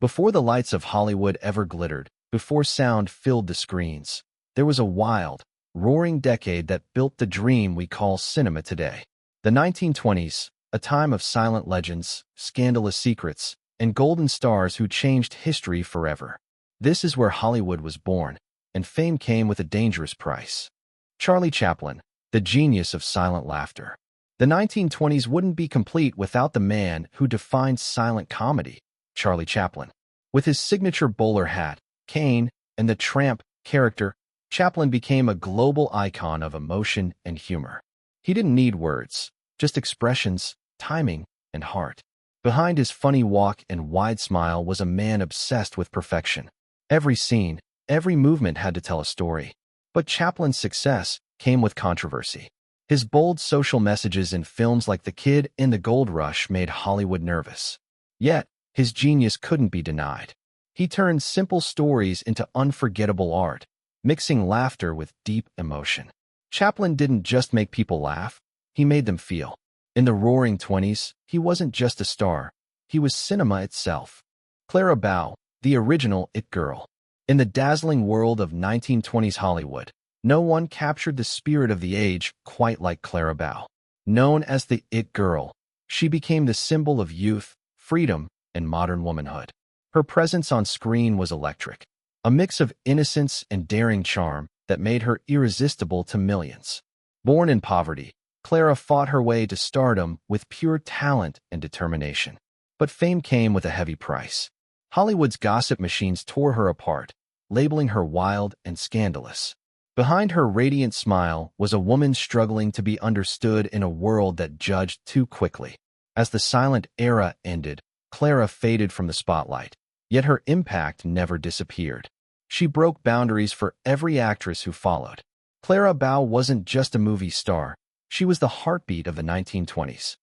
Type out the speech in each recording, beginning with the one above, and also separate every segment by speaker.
Speaker 1: Before the lights of Hollywood ever glittered, before sound filled the screens, there was a wild, roaring decade that built the dream we call cinema today. The 1920s, a time of silent legends, scandalous secrets, and golden stars who changed history forever. This is where Hollywood was born, and fame came with a dangerous price. Charlie Chaplin, the genius of silent laughter. The 1920s wouldn't be complete without the man who defined silent comedy, Charlie Chaplin. With his signature bowler hat, cane, and the tramp character, Chaplin became a global icon of emotion and humor. He didn't need words, just expressions, timing, and heart. Behind his funny walk and wide smile was a man obsessed with perfection. Every scene, every movement had to tell a story. But Chaplin's success came with controversy. His bold social messages in films like The Kid and The Gold Rush made Hollywood nervous. Yet, his genius couldn't be denied. He turned simple stories into unforgettable art, mixing laughter with deep emotion. Chaplin didn't just make people laugh, he made them feel. In the Roaring Twenties, he wasn't just a star, he was cinema itself. Clara Bow, the original It Girl. In the dazzling world of 1920s Hollywood, no one captured the spirit of the age quite like Clara Bow. Known as the It Girl, she became the symbol of youth, freedom, and modern womanhood. Her presence on screen was electric, a mix of innocence and daring charm that made her irresistible to millions. Born in poverty, Clara fought her way to stardom with pure talent and determination. But fame came with a heavy price. Hollywood's gossip machines tore her apart, labeling her wild and scandalous. Behind her radiant smile was a woman struggling to be understood in a world that judged too quickly. As the silent era ended, Clara faded from the spotlight, yet her impact never disappeared. She broke boundaries for every actress who followed. Clara Bow wasn't just a movie star, she was the heartbeat of the 1920s.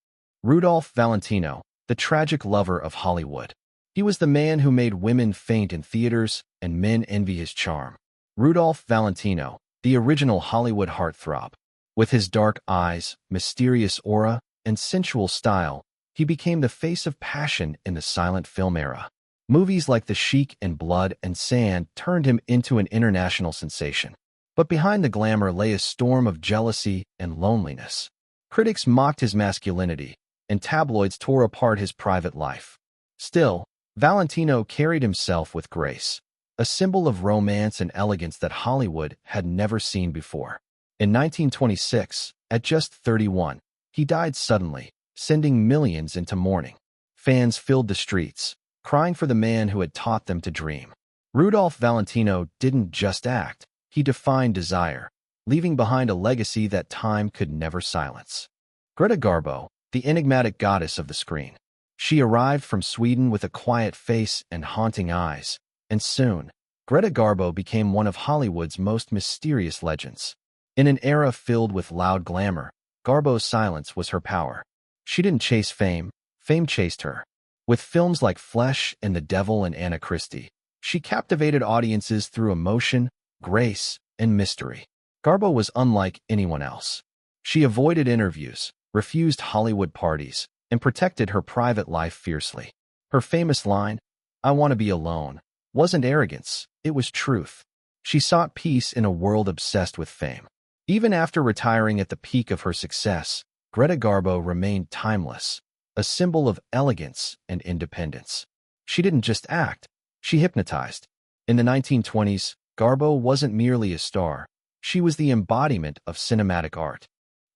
Speaker 1: Rudolph Valentino, the tragic lover of Hollywood. He was the man who made women faint in theaters and men envy his charm. Rudolph Valentino, the original Hollywood heartthrob. With his dark eyes, mysterious aura, and sensual style, he became the face of passion in the silent film era. Movies like The Sheik and Blood and Sand turned him into an international sensation. But behind the glamour lay a storm of jealousy and loneliness. Critics mocked his masculinity, and tabloids tore apart his private life. Still, Valentino carried himself with grace, a symbol of romance and elegance that Hollywood had never seen before. In 1926, at just 31, he died suddenly, sending millions into mourning. Fans filled the streets, crying for the man who had taught them to dream. Rudolph Valentino didn't just act, he defined desire, leaving behind a legacy that time could never silence. Greta Garbo, the enigmatic goddess of the screen. She arrived from Sweden with a quiet face and haunting eyes, and soon, Greta Garbo became one of Hollywood's most mysterious legends. In an era filled with loud glamour, Garbo's silence was her power. She didn't chase fame, fame chased her. With films like Flesh and the Devil and Anna Christie, she captivated audiences through emotion, grace, and mystery. Garbo was unlike anyone else. She avoided interviews, refused Hollywood parties, and protected her private life fiercely. Her famous line, "I want to be alone," wasn't arrogance, it was truth. She sought peace in a world obsessed with fame. Even after retiring at the peak of her success, Greta Garbo remained timeless, a symbol of elegance and independence. She didn't just act, she hypnotized. In the 1920s, Garbo wasn't merely a star, she was the embodiment of cinematic art.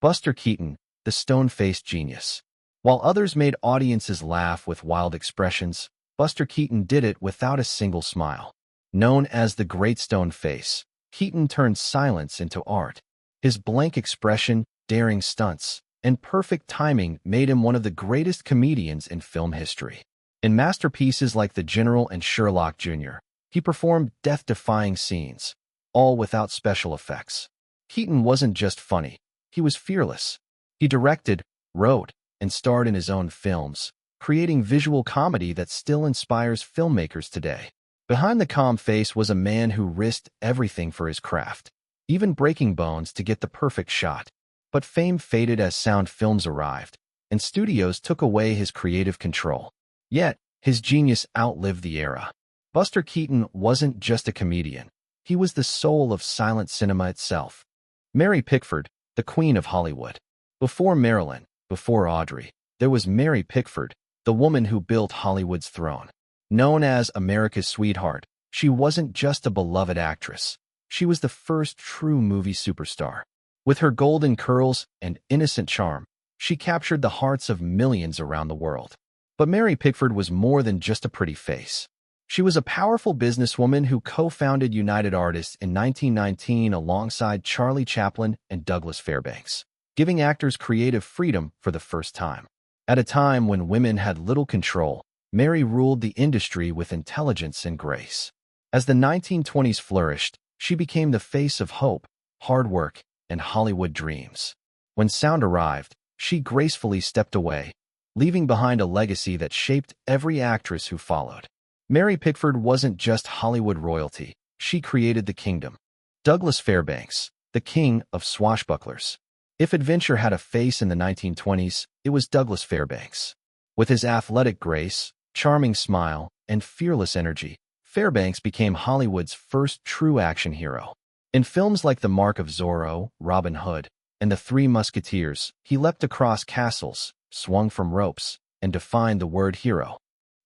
Speaker 1: Buster Keaton, the stone-faced genius. While others made audiences laugh with wild expressions, Buster Keaton did it without a single smile. Known as the Great Stone Face, Keaton turned silence into art. His blank expression, daring stunts, and perfect timing made him one of the greatest comedians in film history. In masterpieces like The General and Sherlock Jr., he performed death-defying scenes, all without special effects. Keaton wasn't just funny, he was fearless. He directed, wrote, and starred in his own films, creating visual comedy that still inspires filmmakers today. Behind the calm face was a man who risked everything for his craft, even breaking bones to get the perfect shot. But fame faded as sound films arrived, and studios took away his creative control. Yet, His genius outlived the era. Buster Keaton wasn't just a comedian. He was the soul of silent cinema itself. Mary Pickford, the queen of Hollywood. Before Marilyn, before Audrey, there was Mary Pickford, the woman who built Hollywood's throne. Known as America's sweetheart, she wasn't just a beloved actress. She was the first true movie superstar. With her golden curls and innocent charm, she captured the hearts of millions around the world. But Mary Pickford was more than just a pretty face. She was a powerful businesswoman who co-founded United Artists in 1919 alongside Charlie Chaplin and Douglas Fairbanks, giving actors creative freedom for the first time. At a time when women had little control, Mary ruled the industry with intelligence and grace. As the 1920s flourished, she became the face of hope, hard work, and Hollywood dreams. When sound arrived, she gracefully stepped away, leaving behind a legacy that shaped every actress who followed. Mary Pickford wasn't just Hollywood royalty, she created the kingdom. Douglas Fairbanks, the king of swashbucklers. If adventure had a face in the 1920s, it was Douglas Fairbanks. With his athletic grace, charming smile, and fearless energy, Fairbanks became Hollywood's first true action hero. In films like The Mark of Zorro, Robin Hood, and The Three Musketeers, he leapt across castles, swung from ropes, and defined the word hero.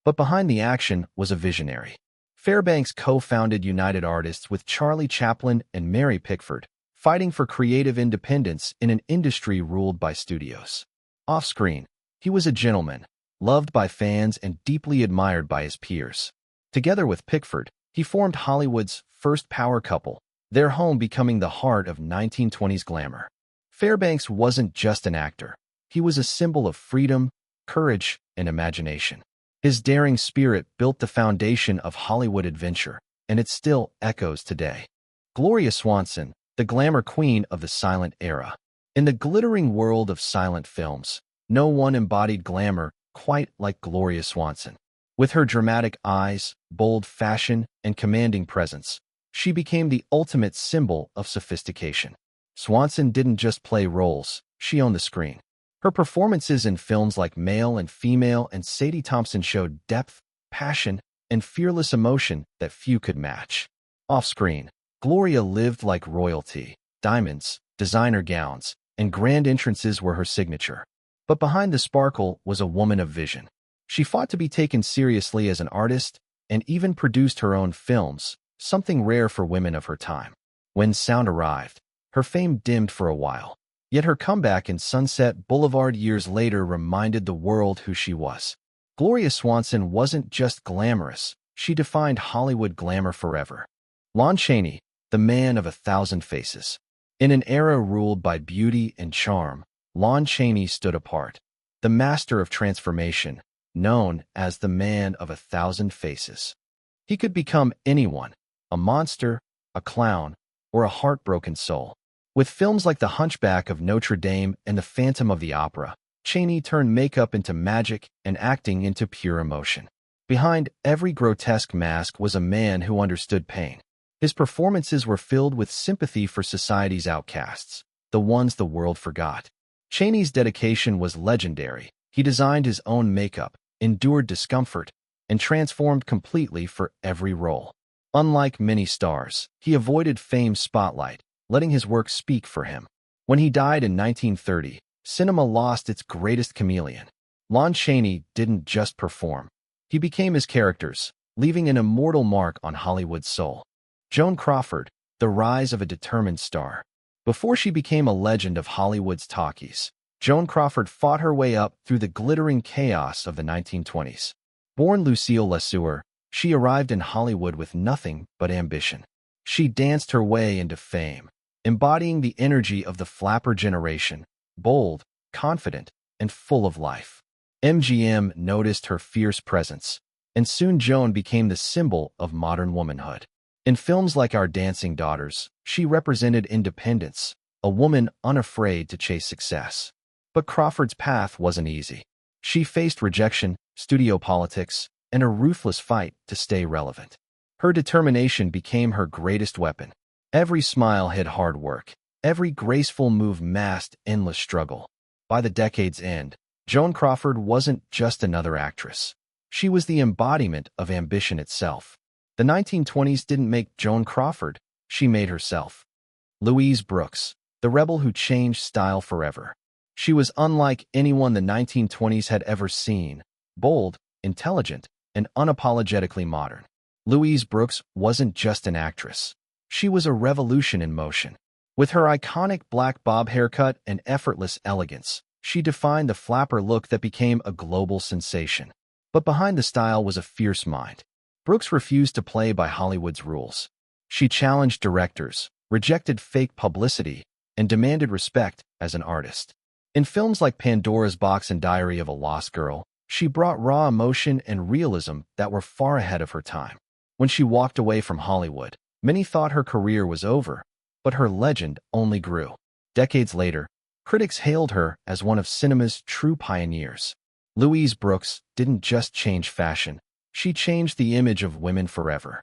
Speaker 1: But behind the action was a visionary. Fairbanks co-founded United Artists with Charlie Chaplin and Mary Pickford, fighting for creative independence in an industry ruled by studios. Off-screen, he was a gentleman, loved by fans and deeply admired by his peers. Together with Pickford, he formed Hollywood's first power couple, their home becoming the heart of 1920s glamour. Fairbanks wasn't just an actor. He was a symbol of freedom, courage, and imagination. His daring spirit built the foundation of Hollywood adventure, and it still echoes today. Gloria Swanson, the glamour queen of the silent era. In the glittering world of silent films, no one embodied glamour quite like Gloria Swanson. With her dramatic eyes, bold fashion, and commanding presence, she became the ultimate symbol of sophistication. Swanson didn't just play roles, she owned the screen. Her performances in films like Male and Female and Sadie Thompson showed depth, passion, and fearless emotion that few could match. Off-screen, Gloria lived like royalty. Diamonds, designer gowns, and grand entrances were her signature. But behind the sparkle was a woman of vision. She fought to be taken seriously as an artist and even produced her own films, something rare for women of her time. When sound arrived, her fame dimmed for a while. Yet her comeback in Sunset Boulevard years later reminded the world who she was. Gloria Swanson wasn't just glamorous, she defined Hollywood glamour forever. Lon Chaney, the man of 1,000 faces. In an era ruled by beauty and charm, Lon Chaney stood apart. The master of transformation, known as the man of 1,000 faces. He could become anyone, a monster, a clown, or a heartbroken soul. With films like The Hunchback of Notre Dame and The Phantom of the Opera, Chaney turned makeup into magic and acting into pure emotion. Behind every grotesque mask was a man who understood pain. His performances were filled with sympathy for society's outcasts, the ones the world forgot. Chaney's dedication was legendary. He designed his own makeup, endured discomfort, and transformed completely for every role. Unlike many stars, he avoided fame's spotlight, letting his work speak for him. When he died in 1930, cinema lost its greatest chameleon. Lon Chaney didn't just perform. He became his characters, leaving an immortal mark on Hollywood's soul. Joan Crawford, the rise of a determined star. Before she became a legend of Hollywood's talkies, Joan Crawford fought her way up through the glittering chaos of the 1920s. Born Lucille Lesueur, she arrived in Hollywood with nothing but ambition. She danced her way into fame, embodying the energy of the flapper generation, bold, confident, and full of life. MGM noticed her fierce presence, and soon Joan became the symbol of modern womanhood. In films like Our Dancing Daughters, she represented independence, a woman unafraid to chase success. But Crawford's path wasn't easy. She faced rejection, studio politics, and a ruthless fight to stay relevant. Her determination became her greatest weapon. Every smile hid hard work. Every graceful move masked endless struggle. By the decade's end, Joan Crawford wasn't just another actress. She was the embodiment of ambition itself. The 1920s didn't make Joan Crawford, she made herself. Louise Brooks, the rebel who changed style forever. She was unlike anyone the 1920s had ever seen, bold, intelligent, and unapologetically modern. Louise Brooks wasn't just an actress. She was a revolution in motion. With her iconic black bob haircut and effortless elegance, she defined the flapper look that became a global sensation. But behind the style was a fierce mind. Brooks refused to play by Hollywood's rules. She challenged directors, rejected fake publicity, and demanded respect as an artist. In films like Pandora's Box and Diary of a Lost Girl, she brought raw emotion and realism that were far ahead of her time. When she walked away from Hollywood, many thought her career was over, but her legend only grew. Decades later, critics hailed her as one of cinema's true pioneers. Louise Brooks didn't just change fashion, she changed the image of women forever.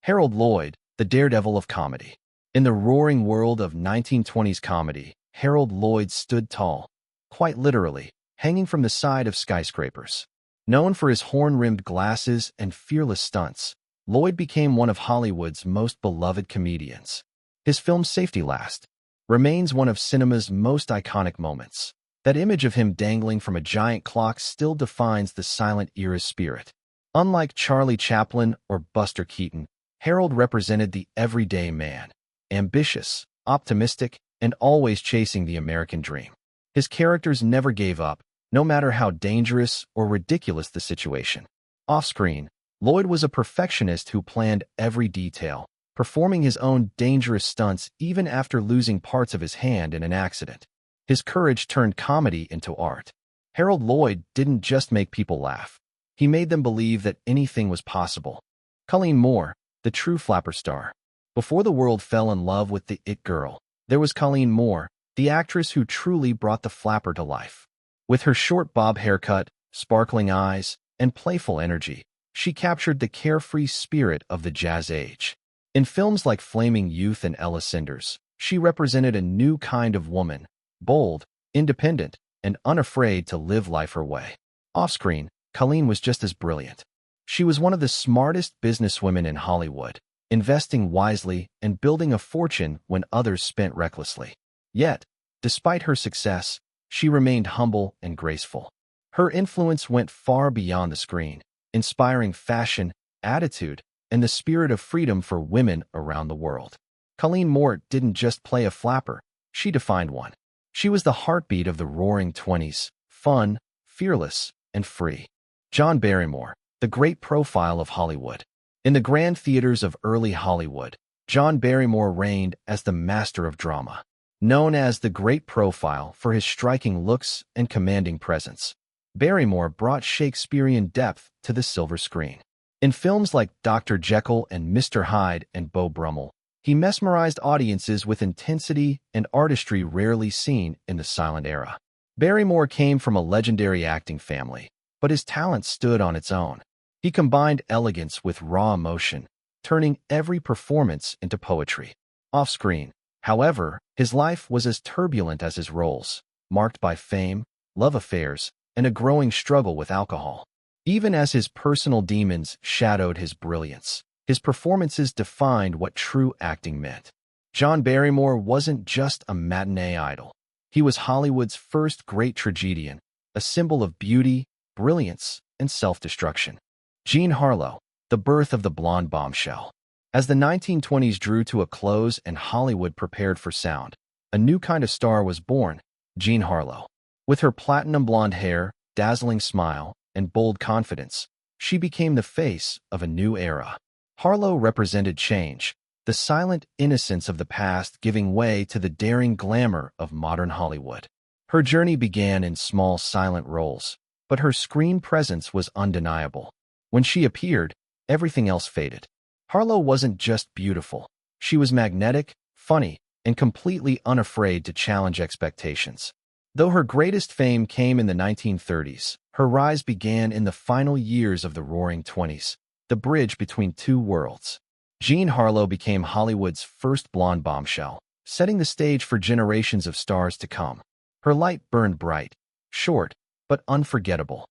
Speaker 1: Harold Lloyd, the daredevil of comedy. In the roaring world of 1920s comedy, Harold Lloyd stood tall, quite literally, hanging from the side of skyscrapers. Known for his horn-rimmed glasses and fearless stunts, Lloyd became one of Hollywood's most beloved comedians. His film Safety Last remains one of cinema's most iconic moments. That image of him dangling from a giant clock still defines the silent era's spirit. Unlike Charlie Chaplin or Buster Keaton, Harold represented the everyday man, ambitious, optimistic, and always chasing the American dream. His characters never gave up, no matter how dangerous or ridiculous the situation. Off-screen, Lloyd was a perfectionist who planned every detail, performing his own dangerous stunts even after losing parts of his hand in an accident. His courage turned comedy into art. Harold Lloyd didn't just make people laugh. He made them believe that anything was possible. Colleen Moore, the true flapper star. Before the world fell in love with the it girl, there was Colleen Moore, the actress who truly brought the flapper to life. With her short bob haircut, sparkling eyes, and playful energy, she captured the carefree spirit of the jazz age. In films like Flaming Youth and Ella Cinders, she represented a new kind of woman, bold, independent, and unafraid to live life her way. Off-screen, Colleen was just as brilliant. She was one of the smartest businesswomen in Hollywood, investing wisely and building a fortune when others spent recklessly. Yet, despite her success, she remained humble and graceful. Her influence went far beyond the screen, inspiring fashion, attitude, and the spirit of freedom for women around the world. Colleen Moore didn't just play a flapper, she defined one. She was the heartbeat of the roaring 20s, fun, fearless, and free. John Barrymore, the great profile of Hollywood. In the grand theaters of early Hollywood, John Barrymore reigned as the master of drama. Known as the Great Profile for his striking looks and commanding presence, Barrymore brought Shakespearean depth to the silver screen. In films like Dr. Jekyll and Mr. Hyde and Beau Brummel, he mesmerized audiences with intensity and artistry rarely seen in the silent era. Barrymore came from a legendary acting family, but his talent stood on its own. He combined elegance with raw emotion, turning every performance into poetry. Off-screen, however, his life was as turbulent as his roles, marked by fame, love affairs, and a growing struggle with alcohol. Even as his personal demons shadowed his brilliance, his performances defined what true acting meant. John Barrymore wasn't just a matinee idol. He was Hollywood's first great tragedian, a symbol of beauty, brilliance, and self-destruction. Jean Harlow, the birth of the blonde bombshell. As the 1920s drew to a close and Hollywood prepared for sound, a new kind of star was born, Jean Harlow. With her platinum blonde hair, dazzling smile, and bold confidence, she became the face of a new era. Harlow represented change, the silent innocence of the past giving way to the daring glamour of modern Hollywood. Her journey began in small silent roles, but her screen presence was undeniable. When she appeared, everything else faded. Harlow wasn't just beautiful. She was magnetic, funny, and completely unafraid to challenge expectations. Though her greatest fame came in the 1930s, her rise began in the final years of the Roaring Twenties, the bridge between two worlds. Jean Harlow became Hollywood's first blonde bombshell, setting the stage for generations of stars to come. Her light burned bright, short, but unforgettable.